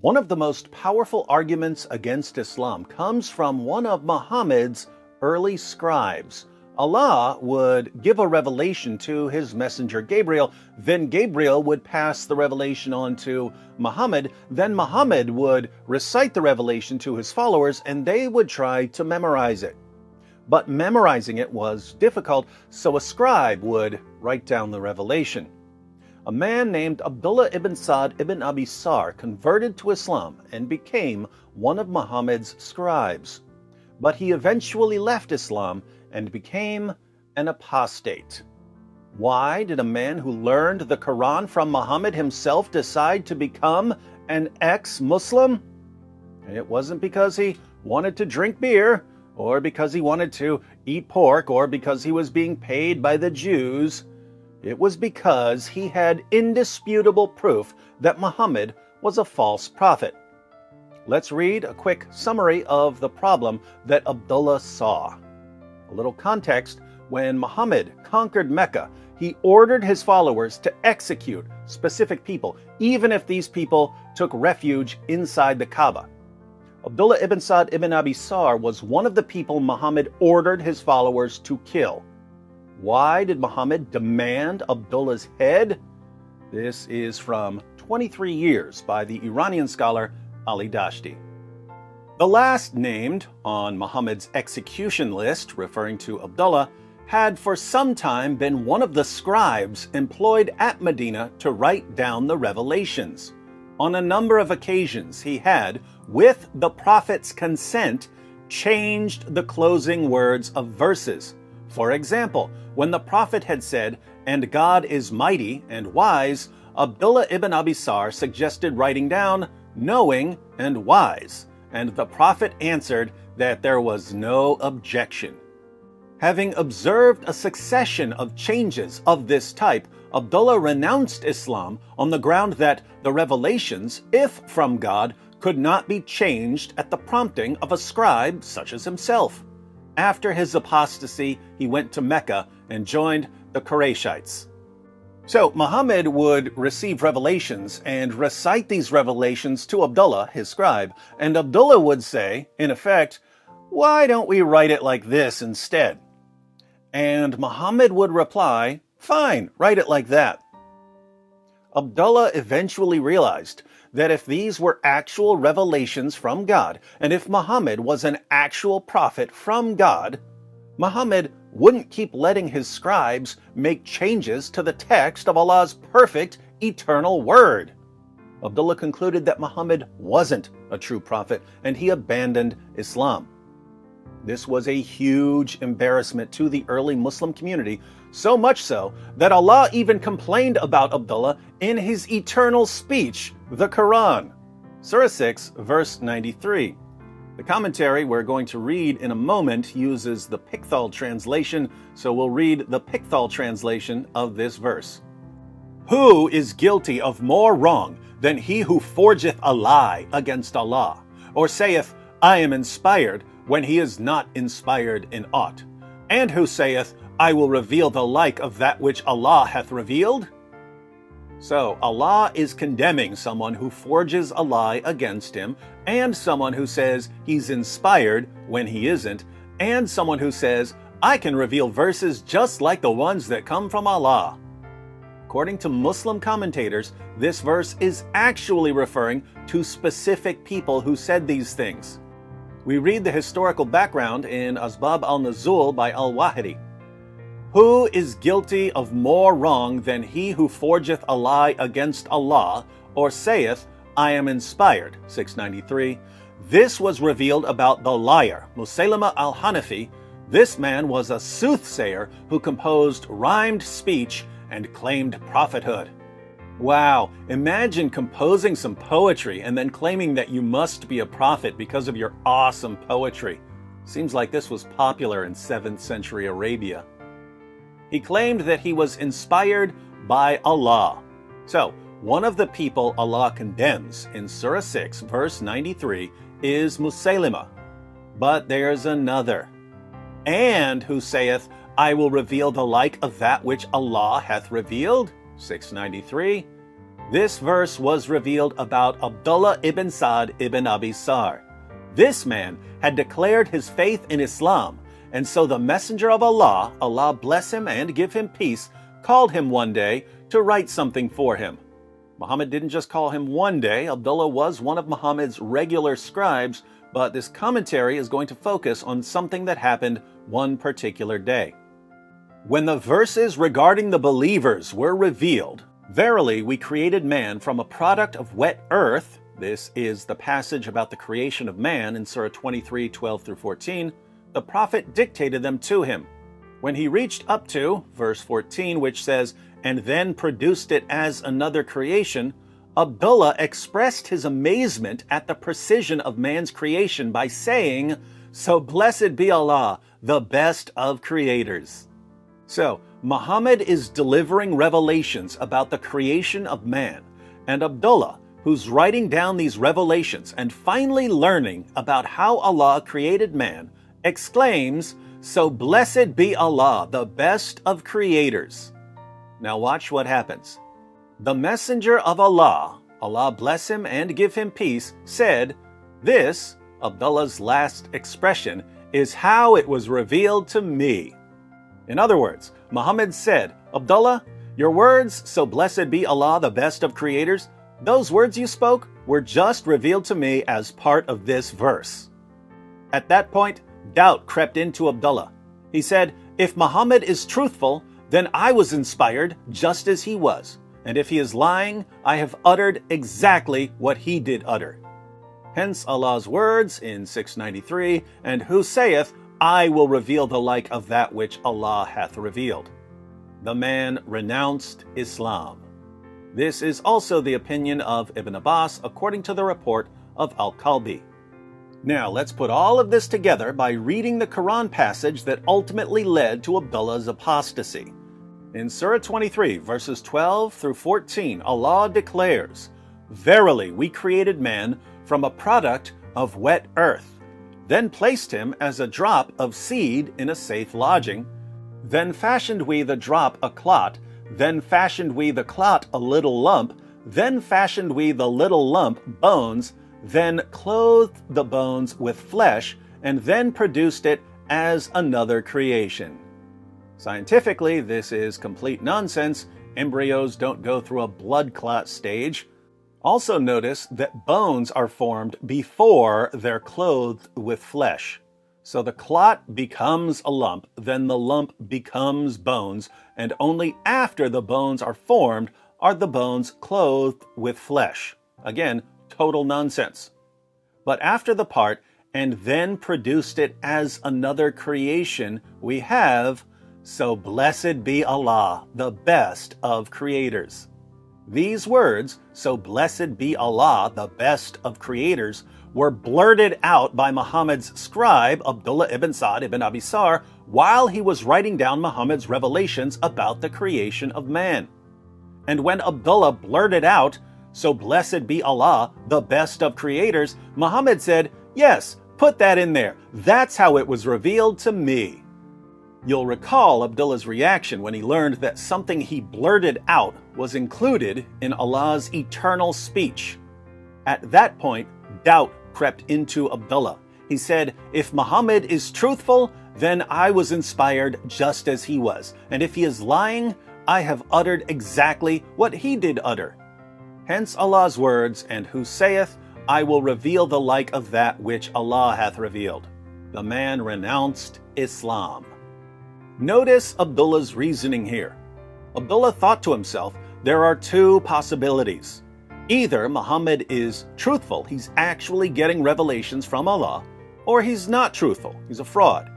One of the most powerful arguments against Islam comes from one of Muhammad's early scribes. Allah would give a revelation to his messenger Gabriel, then Gabriel would pass the revelation on to Muhammad, then Muhammad would recite the revelation to his followers, and they would try to memorize it. But memorizing it was difficult, so a scribe would write down the revelation. A man named Abdullah Ibn Ibn Abi Sarh converted to Islam and became one of Muhammad's scribes. But he eventually left Islam and became an apostate. Why did a man who learned the Quran from Muhammad himself decide to become an ex-Muslim? It wasn't because he wanted to drink beer, or because he wanted to eat pork, or because he was being paid by the Jews. It was because he had indisputable proof that Muhammad was a false prophet. Let's read a quick summary of the problem that Abdullah saw. A little context: when Muhammad conquered Mecca, he ordered his followers to execute specific people, even if these people took refuge inside the Kaaba. Abdullah Ibn Ibn Abi Sarh was one of the people Muhammad ordered his followers to kill. Why did Muhammad demand Abdullah's head? This is from 23 Years by the Iranian scholar Ali Dashti. The last named on Muhammad's execution list, referring to Abdullah, had for some time been one of the scribes employed at Medina to write down the revelations. On a number of occasions, he had, with the prophet's consent, changed the closing words of verses. For example, when the prophet had said, "And God is mighty and wise," Abdullah ibn Abi Sarh suggested writing down, "knowing and wise," and the prophet answered that there was no objection. Having observed a succession of changes of this type, Abdullah renounced Islam on the ground that the revelations, if from God, could not be changed at the prompting of a scribe such as himself. After his apostasy, he went to Mecca and joined the Qurayshites. So Muhammad would receive revelations and recite these revelations to Abdullah, his scribe, and Abdullah would say, in effect, "Why don't we write it like this instead?" And Muhammad would reply, "Fine, write it like that." Abdullah eventually realized that if these were actual revelations from God, and if Muhammad was an actual prophet from God, Muhammad wouldn't keep letting his scribes make changes to the text of Allah's perfect, eternal word. Abdullah concluded that Muhammad wasn't a true prophet, and he abandoned Islam. This was a huge embarrassment to the early Muslim community, so much so that Allah even complained about Abdullah in his eternal speech, the Quran. Surah 6, verse 93. The commentary we're going to read in a moment uses the Pickthall translation, so we'll read the Pickthall translation of this verse. "Who is guilty of more wrong than he who forgeth a lie against Allah, or saith, I am inspired, when he is not inspired in aught? And who saith, I will reveal the like of that which Allah hath revealed?" So Allah is condemning someone who forges a lie against him, and someone who says he's inspired when he isn't, and someone who says, I can reveal verses just like the ones that come from Allah. According to Muslim commentators, this verse is actually referring to specific people who said these things. We read the historical background in Asbab al-Nuzul by al-Wahidi. "Who is guilty of more wrong than he who forgeth a lie against Allah, or saith, I am inspired?" 693. This was revealed about the liar, Musaylama al-Hanafi. This man was a soothsayer who composed rhymed speech and claimed prophethood. Wow, imagine composing some poetry and then claiming that you must be a prophet because of your awesome poetry. Seems like this was popular in 7th century Arabia. He claimed that he was inspired by Allah. So, one of the people Allah condemns in Surah 6, verse 93, is Musaylima. But there's another. "And who saith, I will reveal the like of that which Allah hath revealed?" 693. This verse was revealed about Abdullah Ibn Ibn Abi Sarh. This man had declared his faith in Islam, and so the Messenger of Allah, Allah bless him and give him peace, called him one day to write something for him. Muhammad didn't just call him one day. Abdullah was one of Muhammad's regular scribes, but this commentary is going to focus on something that happened one particular day. When the verses regarding the believers were revealed, verily we created man from a product of wet earth. This is the passage about the creation of man in Surah 23, 12-14. The prophet dictated them to him. When he reached up to verse 14, which says, "And then produced it as another creation," Abdullah expressed his amazement at the precision of man's creation by saying, "So blessed be Allah, the best of creators." So, Muhammad is delivering revelations about the creation of man, and Abdullah, who's writing down these revelations and finally learning about how Allah created man, exclaims, "So blessed be Allah, the best of creators." Now watch what happens. The Messenger of Allah, Allah bless him and give him peace, said, "This," Abdullah's last expression, "is how it was revealed to me." In other words, Muhammad said, "Abdullah, your words, 'So blessed be Allah, the best of creators,' those words you spoke were just revealed to me as part of this verse." At that point, doubt crept into Abdullah. He said, "If Muhammad is truthful, then I was inspired just as he was. And if he is lying, I have uttered exactly what he did utter." Hence Allah's words in 693, "And who saith, I will reveal the like of that which Allah hath revealed." The man renounced Islam. This is also the opinion of Ibn Abbas, according to the report of Al-Kalbi. Now let's put all of this together by reading the Quran passage that ultimately led to Abdullah's apostasy. In Surah 23, verses 12-14, Allah declares, "Verily we created man from a product of wet earth, then placed him as a drop of seed in a safe lodging. Then fashioned we the drop a clot, then fashioned we the clot a little lump, then fashioned we the little lump bones, then clothed the bones with flesh, and then produced it as another creation." Scientifically, this is complete nonsense. Embryos don't go through a blood clot stage. Also notice that bones are formed before they're clothed with flesh. So the clot becomes a lump, then the lump becomes bones, and only after the bones are formed are the bones clothed with flesh. Again, total nonsense. But after the part, "and then produced it as another creation," we have, "So blessed be Allah, the best of creators." These words, "So blessed be Allah, the best of creators," were blurted out by Muhammad's scribe, Abdullah Ibn Ibn Abi Sarh, while he was writing down Muhammad's revelations about the creation of man. And when Abdullah blurted out, "So blessed be Allah, the best of creators," Muhammad said, "Yes, put that in there. That's how it was revealed to me." You'll recall Abdullah's reaction when he learned that something he blurted out was included in Allah's eternal speech. At that point, doubt crept into Abdullah. He said, "If Muhammad is truthful, then I was inspired just as he was. And if he is lying, I have uttered exactly what he did utter." Hence Allah's words, "And who saith, I will reveal the like of that which Allah hath revealed." The man renounced Islam. Notice Abdullah's reasoning here. Abdullah thought to himself, there are two possibilities. Either Muhammad is truthful, he's actually getting revelations from Allah, or he's not truthful, he's a fraud.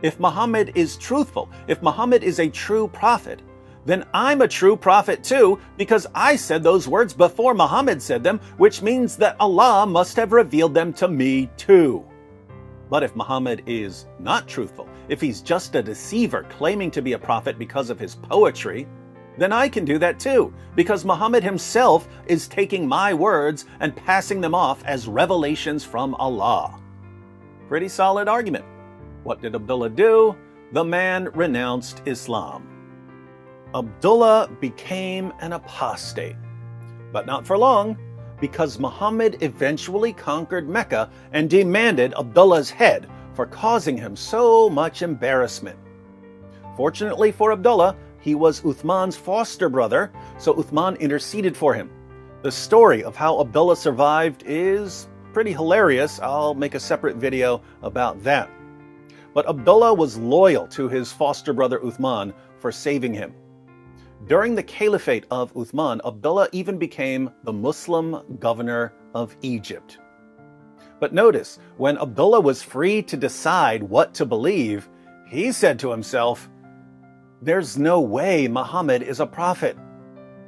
If Muhammad is truthful, if Muhammad is a true prophet, then I'm a true prophet too, because I said those words before Muhammad said them, which means that Allah must have revealed them to me too. But if Muhammad is not truthful, if he's just a deceiver claiming to be a prophet because of his poetry, then I can do that too, because Muhammad himself is taking my words and passing them off as revelations from Allah. Pretty solid argument. What did Abdullah do? The man renounced Islam. Abdullah became an apostate. But not for long, because Muhammad eventually conquered Mecca and demanded Abdullah's head for causing him so much embarrassment. Fortunately for Abdullah, he was Uthman's foster brother, so Uthman interceded for him. The story of how Abdullah survived is pretty hilarious. I'll make a separate video about that. But Abdullah was loyal to his foster brother Uthman for saving him. During the caliphate of Uthman, Abdullah even became the Muslim governor of Egypt. But notice, when Abdullah was free to decide what to believe, he said to himself, "There's no way Muhammad is a prophet.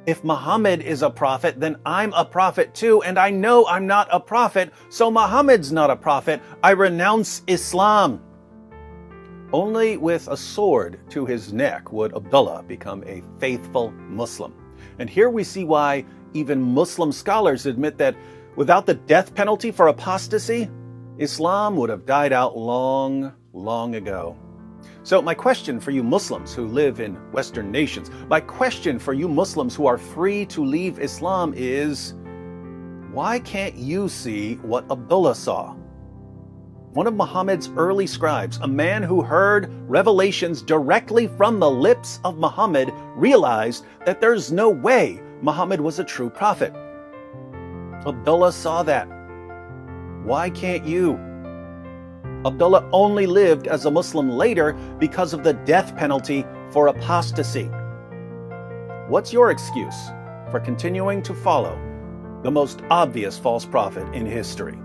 If Muhammad is a prophet, then I'm a prophet too, and I know I'm not a prophet, so Muhammad's not a prophet. I renounce Islam." Only with a sword to his neck would Abdullah become a faithful Muslim. And here we see why even Muslim scholars admit that without the death penalty for apostasy, Islam would have died out long, long ago. So my question for you Muslims who live in Western nations, my question for you Muslims who are free to leave Islam is, why can't you see what Abdullah saw? One of Muhammad's early scribes, a man who heard revelations directly from the lips of Muhammad, realized that there's no way Muhammad was a true prophet. Abdullah saw that. Why can't you? Abdullah only lived as a Muslim later because of the death penalty for apostasy. What's your excuse for continuing to follow the most obvious false prophet in history?